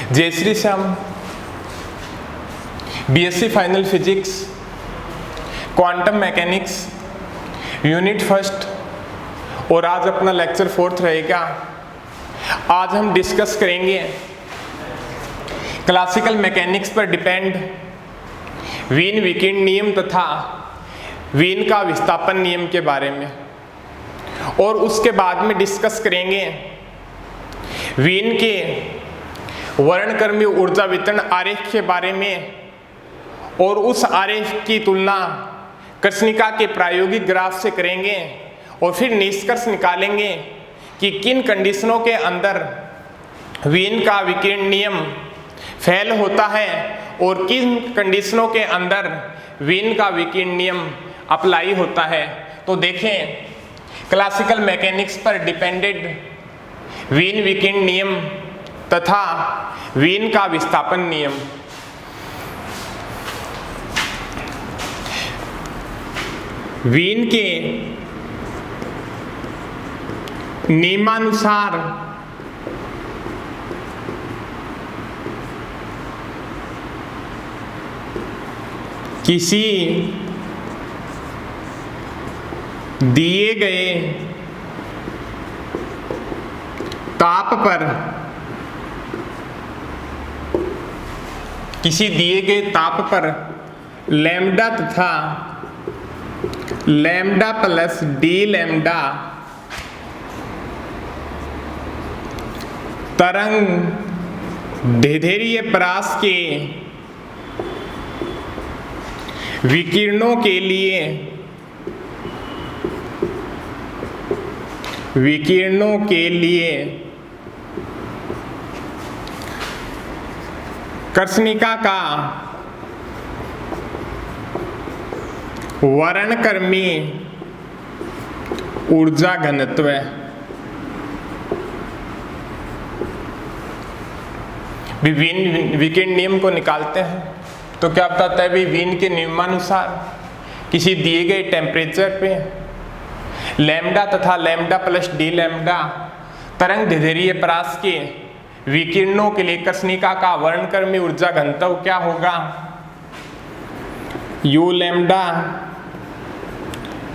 जय Shri Shyam. BSc final physics, quantum mechanics, unit first, और आज अपना लेक्चर 4 रहेगा। आज हम डिस्कस करेंगे क्लासिकल मैकेनिक्स पर डिपेंड वीन विकिरण नियम तथा वीन का विस्थापन नियम के बारे में, और उसके बाद में डिस्कस करेंगे वीन के वर्णक्रमीय ऊर्जा वितरण आरेख के बारे में, और उस आरेख की तुलना कृष्णिका के प्रायोगिक ग्राफ से करेंगे, और फिर निष्कर्ष निकालेंगे कि किन कंडीशनों के अंदर वीन का विकिरण नियम फेल होता है और किन कंडीशनों के अंदर वीन का विकिरण नियम अप्लाई होता है। तो देखें, क्लासिकल मैकेनिक्स पर डिपेंडेड वीन विकिरण नियम तथा वीन का विस्थापन नियम। वीन के नियमानुसार किसी दिए गए ताप पर लैम्डा तथा लैम्डा प्लस डी लैम्डा तरंग दैर्ध्य परास के विकिरणों के लिए कृष्णिका का वर्णक्रमीय ऊर्जा घनत्व वीन विकिरण नियम को निकालते हैं। तो क्या बताता है भी, वीन के नियमानुसार किसी दिए गए टेम्परेचर पे लैम्डा तथा लैम्डा प्लस डी लैम्डा तरंग दैर्ध्य परास के विकिरणों के लिए कृष्णिका का वर्णक्रमीय ऊर्जा घनत्व क्या होगा, you lambda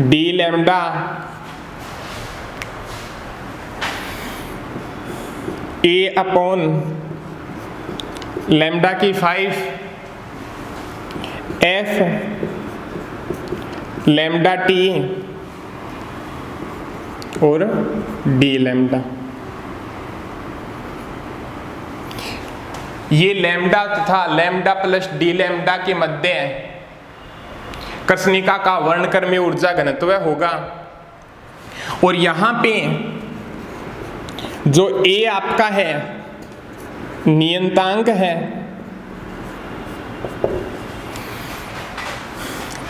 D lambda A upon lambda की 5 एफ लैम्डा टी और डी लैम्डा। ये लैम्डा तथा लैम्डा प्लस डी लैम्डा के मध्य कृष्णिका का वर्णक्रमीय ऊर्जा घनत्व होगा। और यहां पे जो ए आपका है नियतांक है,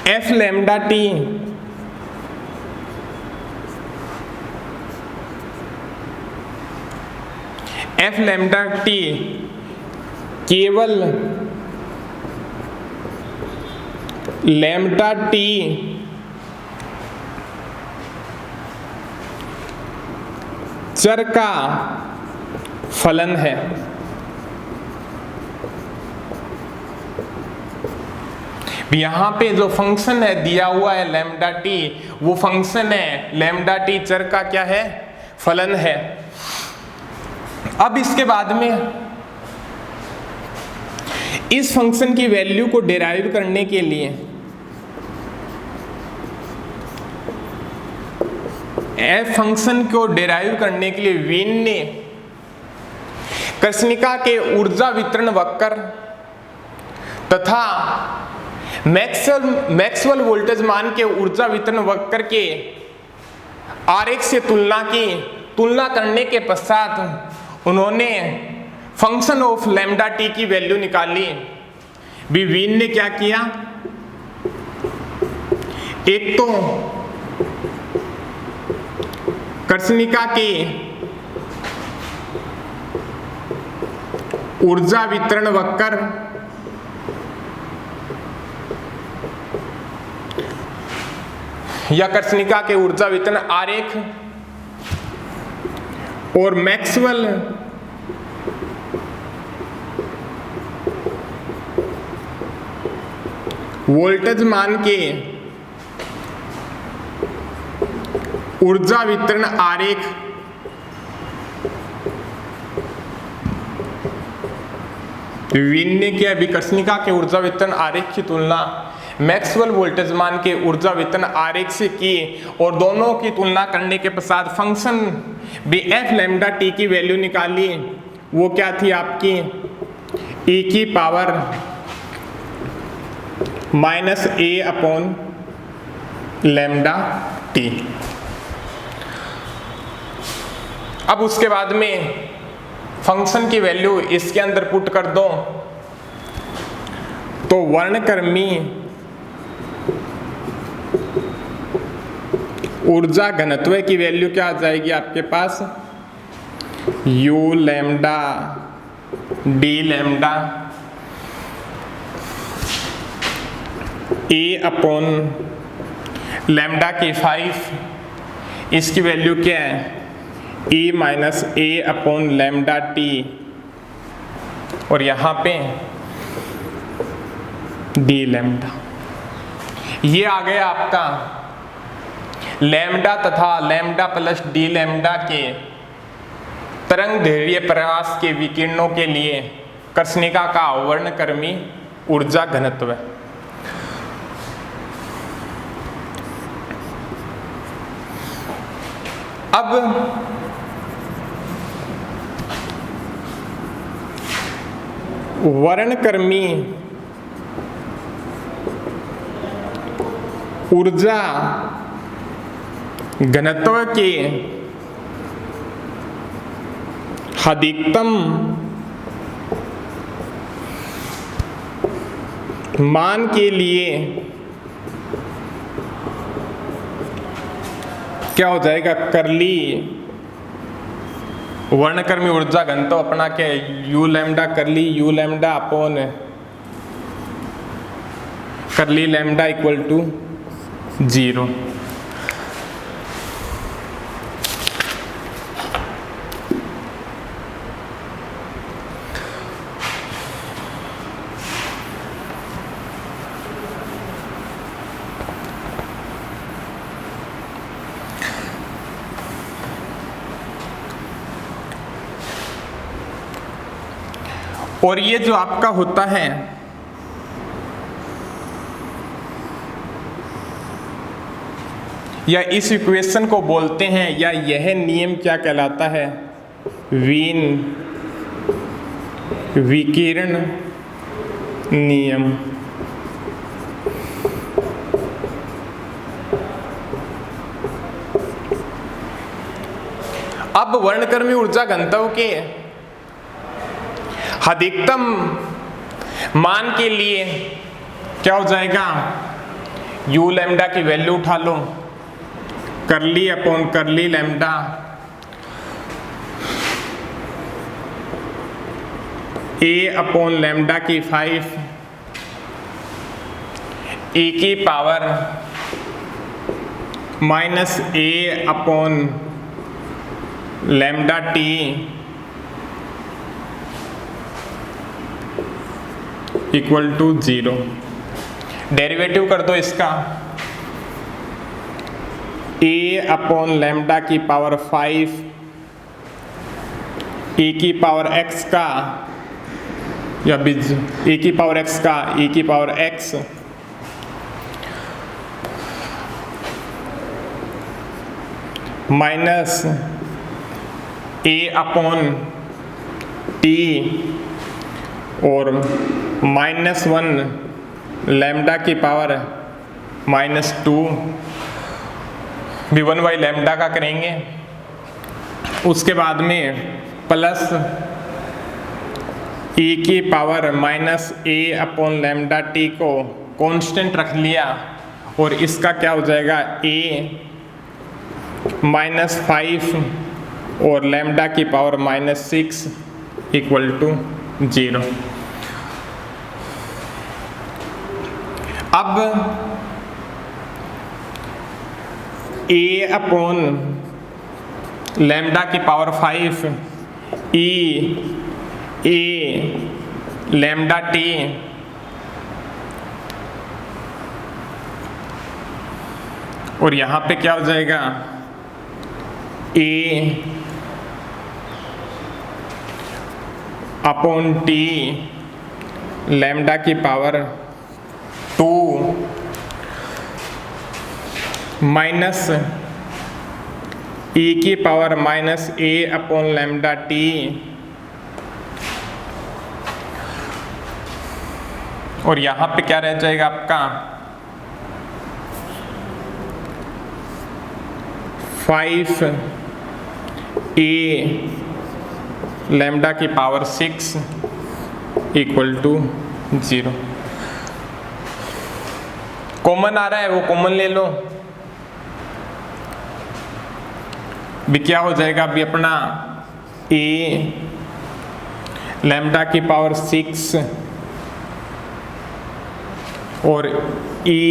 एफ लैम्डा टी केवल लैम्डा टी चर का फलन है। यहां पे जो फंक्शन है दिया हुआ है लैम्डा टी, वो फंक्शन है लैम्डा टी चर का क्या है, फलन है। अब इसके बाद में इस फंक्शन की वैल्यू को डिराइव करने के लिए एफ फंक्शन को डिराइव करने के लिए वीन ने कृष्णिका के ऊर्जा वितरण वक्र तथा मैक्सवेल वोल्टेज मान के ऊर्जा वितरण वक्र के आरेख से तुलना करने के पश्चात उन्होंने फंक्शन ऑफ लैम्डा टी की वैल्यू निकाली। वीन ने क्या किया, एक तो कृष्णिका के ऊर्जा वितरण वक्र या कृष्णिका के ऊर्जा वितरण आरेख और मैक्सवेल वोल्टेज मान के ऊर्जा वितरण आरेख वीन ने किया विकर्षणिका के ऊर्जा वितरण आरेख की तुलना मैक्सवेल वोल्टेज मान के ऊर्जा वितरण आरेख से की और दोनों की तुलना करने के पश्चात function B F lambda T की वैल्यू निकाली। वो क्या थी आपकी e की power minus a upon lambda T. अब उसके बाद में फंक्शन की वैल्यू इसके अंदर पुट कर दो तो वर्णक्रमी ऊर्जा घनत्व की वैल्यू क्या आ जाएगी आपके पास u lambda d lambda a upon lambda की 5, इसकी वैल्यू क्या है e minus a upon lambda t और यहाँ पे d लैम्डा। ये आ गया आपका लैम्डा तथा लैम्डा प्लस d लैम्डा के तरंग दैर्घ्य प्रकाश के विकिरणों के लिए कर्षणिका का वर्णक्रमी ऊर्जा घनत्व। अब वर्णक्रमी ऊर्जा घनत्व के अधिकतम मान के लिए क्या हो जाएगा करली वर्णक्रमी ऊर्जा घनत्व अपना क्या यू लैम्डा करली यू लैम्डा अपॉन करली लैम्डा इक्वल टू 0। और ये जो आपका होता है या इस इक्वेशन को बोलते हैं या यह नियम क्या कहलाता है वीन विकिरण नियम। अब वर्णक्रमी ऊर्जा घनत्व के अधिकतम मान के लिए क्या हो जाएगा u लैम्डा की वैल्यू उठा लो करली अपॉन करली लैम्डा a अपॉन लैम्डा की 5 e की power minus a upon lambda T equal to 0। Derivative कर दो इसका a अपॉन लैम्डा की पावर 5 e की पावर x का या e की पावर x का e की पावर x माइनस a अपॉन t और -1 लैम्डा की पावर -2 v1 बाई लैम्डा का करेंगे। उसके बाद में प्लस e की power -a upon lambda T को कांस्टेंट रख लिया और इसका क्या हो जाएगा a -5 और लैम्डा की पावर -6 इक्वल टू 0। अब a अपॉन लैम्डा की power 5 e a lambda t और यहाँ पे क्या हो जाएगा, ए अपॉन टी लैम्डा की पावर 2 माइनस ई की पावर माइनस ए अपॉन लैम्डा टी और यहाँ पे क्या रह जाएगा आपका 5 ए लैम्डा की पावर 6 इक्वल टू 0। कॉमन आ रहा है वो कॉमन ले लो। भी क्या हो जाएगा अभी अपना ए लैम्डा की पावर 6 और e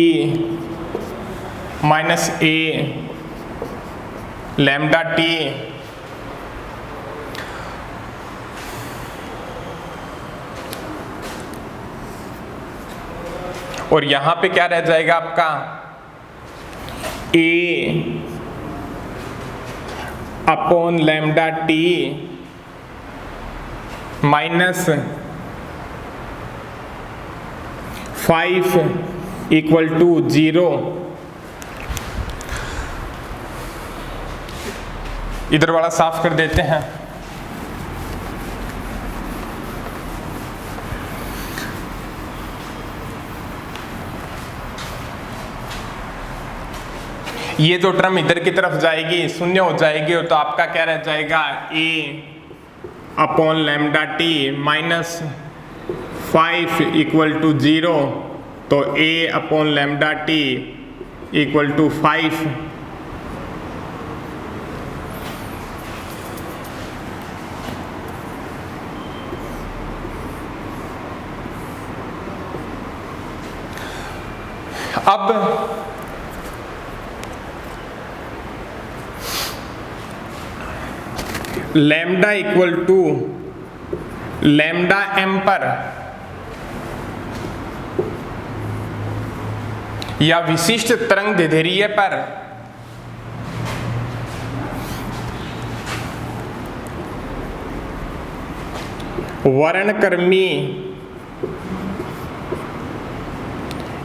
minus a lambda t और यहां पे क्या रह जाएगा आपका a upon lambda t minus 5 equal to 0। इधर वाला साफ कर देते हैं। ये जो टर्म इधर की तरफ जाएगी शून्य हो जाएगी तो आपका क्या रह जाएगा a upon lambda t minus 5 equal to 0 तो a upon lambda T equal to 5। अब lambda equal to lambda m पर या विशिष्ट तरंग दैर्ध्य पर वर्णक्रमी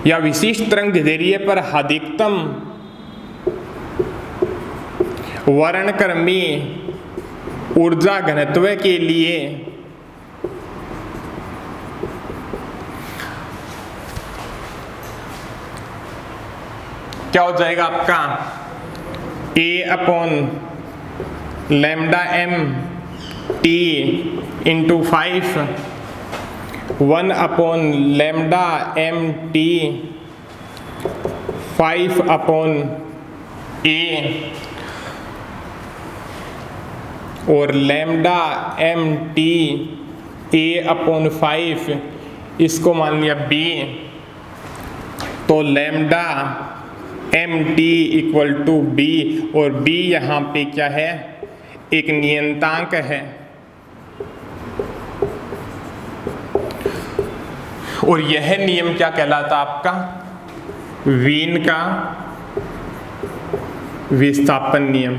या विशिष्ट तरंग दैर्ध्य पर अधिकतम वर्णक्रमी ऊर्जा घनत्व के लिए क्या हो जाएगा आपका a upon lambda m t into 5 1 upon lambda m t 5 upon a और lambda m t a upon 5 इसको मान लिया बी तो lambda m t equal to b और बी यहाँ पे क्या है एक नियतांक है और यह नियम क्या कहलाता आपका वीन का विस्थापन नियम।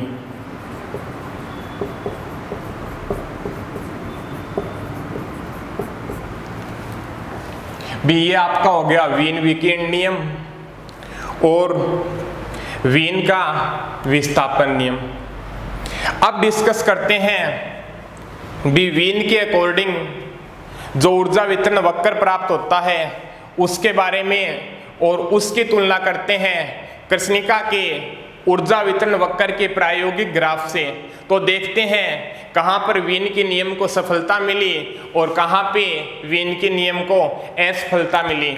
भी ये आपका हो गया वीन विकिरण नियम और वीन का विस्थापन नियम। अब डिस्कस करते हैं भी वीन के अकॉर्डिंग जो ऊर्जा वितरण वक्र प्राप्त होता है उसके बारे में और उसकी तुलना करते हैं कृष्णिका के ऊर्जा वितरण वक्र के प्रायोगिक ग्राफ से। तो देखते हैं कहाँ पर वीन के नियम को सफलता मिली और कहाँ पे वीन के नियम को असफलता मिली।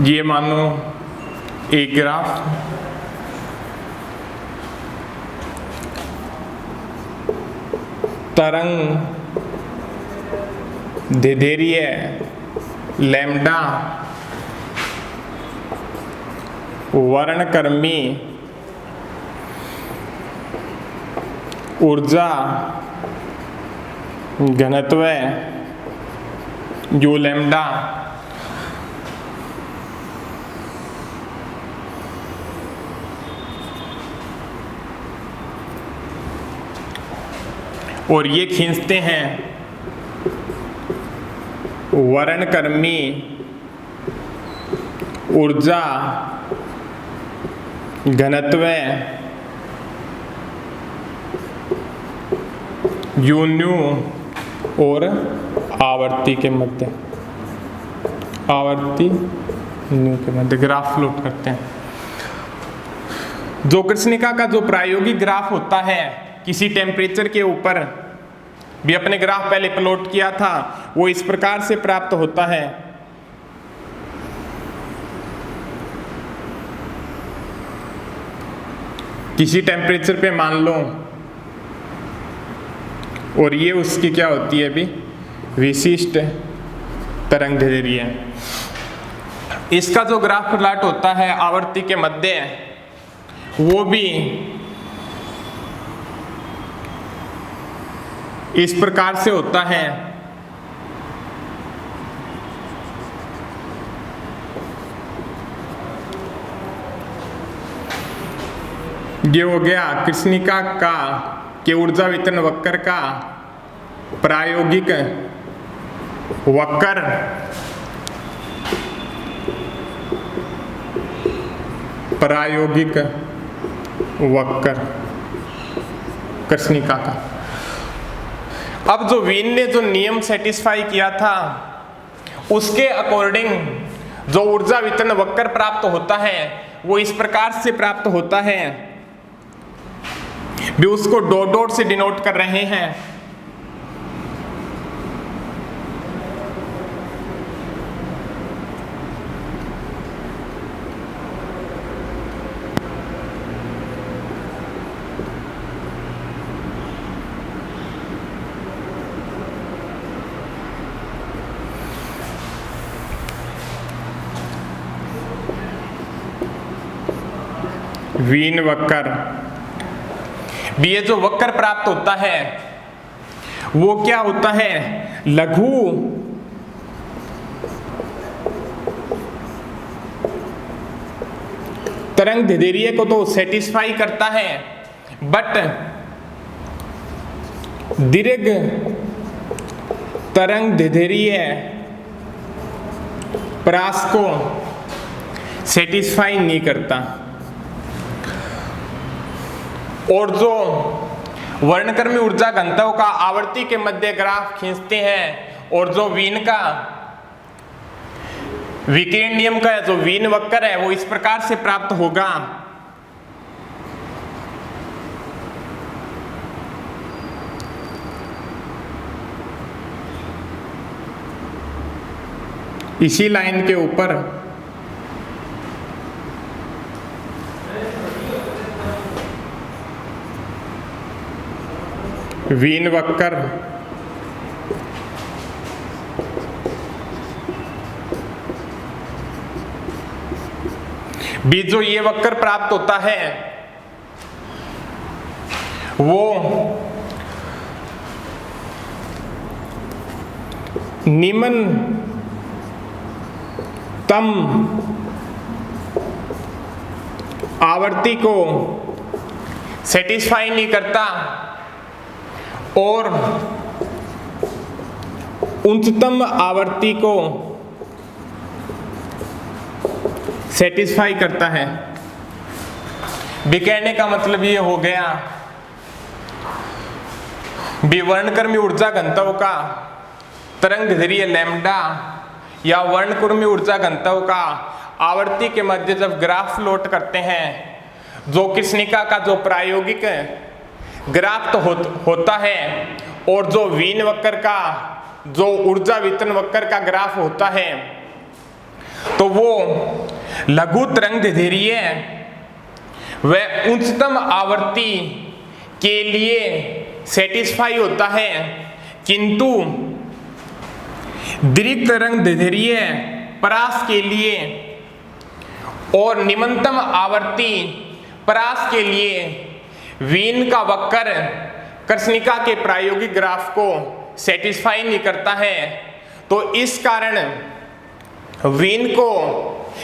ये मानो एक ग्राफ, तरंग दैर्ध्य लैम्डा वर्णक्रमी ऊर्जा घनत्व u लैम्डा और ये खींचते हैं वर्णक्रमी ऊर्जा घनत्व u न्यू और आवर्ती के मध्य, आवर्ती न्यू के मध्य ग्राफ प्लॉट करते हैं। जो कृष्णिका का जो प्रायोगिक ग्राफ होता है किसी टेम्परेचर के ऊपर, भी अपने ग्राफ पहले प्लॉट किया था, वो इस प्रकार से प्राप्त होता है। किसी टेम्परेचर पे मान लो, और ये उसकी क्या होती है अभी विशिष्ट तरंग दैर्ध्य। इसका जो ग्राफ प्लॉट होता है आवर्ती के मध्य, वो भी इस प्रकार से होता है। ये हो गया कृष्णिका का के ऊर्जा वितरण वक्र का प्रायोगिक वक्र। प्रायोगिक वक्र कृष्णिका का। अब जो वीन ने जो नियम सेटिस्फाई किया था उसके अकॉर्डिंग जो ऊर्जा वितरण वक्र प्राप्त होता है वो इस प्रकार से प्राप्त होता है, भी उसको डॉट डॉट से डिनोट कर रहे हैं। वीन वक्र, ये जो वक्र प्राप्त होता है वो क्या होता है, लघु तरंग दैर्ध्य को तो सेटिस्फाई करता है, बट दीर्घ तरंग दैर्ध्य परास को सेटिस्फाई नहीं करता। और जो वर्णक्रमी ऊर्जा घनत्व का आवर्ती के मध्य ग्राफ खींचते हैं, और जो वीन का विकिरण नियम का जो वीन वक्र है वो इस प्रकार से प्राप्त होगा। इसी लाइन के ऊपर वीन वक्र भी जो ये वक्र प्राप्त होता है वो निम्नतम आवर्ती को सेटिस्फाई नहीं करता और उच्चतम आवर्ती को सेटिस्फाई करता है। भी कहने का मतलब ये हो गया भी वर्णक्रमी ऊर्जा घनत्व का तरंग दैर्ध्य लैम्डा या वर्णक्रमी ऊर्जा घनत्व का आवर्ती के मध्य जब ग्राफ प्लॉट करते हैं, जो कृष्णिका का जो प्रायोगिक ग्राफ तो होता है और जो वीन वक्र का जो ऊर्जा वितरण वक्र का ग्राफ होता है, तो वो लघु तरंग दैर्ध्य व उच्चतम आवृत्ति के लिए सेटिस्फाई होता है, किंतु दीर्घ तरंग दैर्ध्य परास के लिए और निम्नतम आवृत्ति परास के लिए वीन का वक्र कृष्णिका के प्रायोगिक ग्राफ को सेटिस्फाई नहीं करता है। तो इस कारण वीन को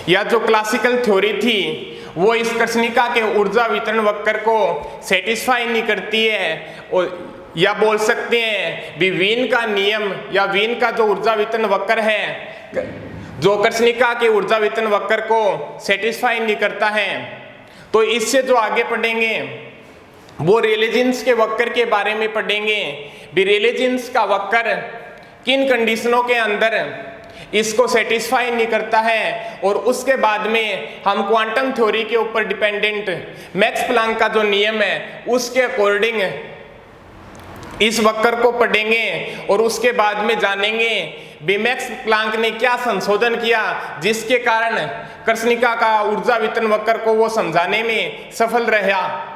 या जो क्लासिकल थ्योरी थी वो इस कृष्णिका के ऊर्जा वितरण वक्र को सेटिस्फाई नहीं करती है, और या बोल सकते हैं भी वीन का नियम या वीन का जो ऊर्जा वितरण वक्र है जो कृष्णिका के ऊर्जा वितरण वक्र को सेटिस्फाई नहीं करता है। तो इससे जो आगे पढ़ेंगे वो रेले जीन्स के वक्र के बारे में पढ़ेंगे भी रेले जीन्स का वक्र किन कंडीशनों के अंदर इसको सेटिस्फाई नहीं करता है, और उसके बाद में हम क्वांटम थ्योरी के ऊपर डिपेंडेंट मैक्स प्लांक का जो नियम है उसके अकॉर्डिंग इस वक्र को पढ़ेंगे, और उसके बाद में जानेंगे भी मैक्स प्लांक ने क्या संशोधन किया जिसके कारण कृष्णिका का ऊर्जा वितरण वक्र को वो समझाने में सफल रहा।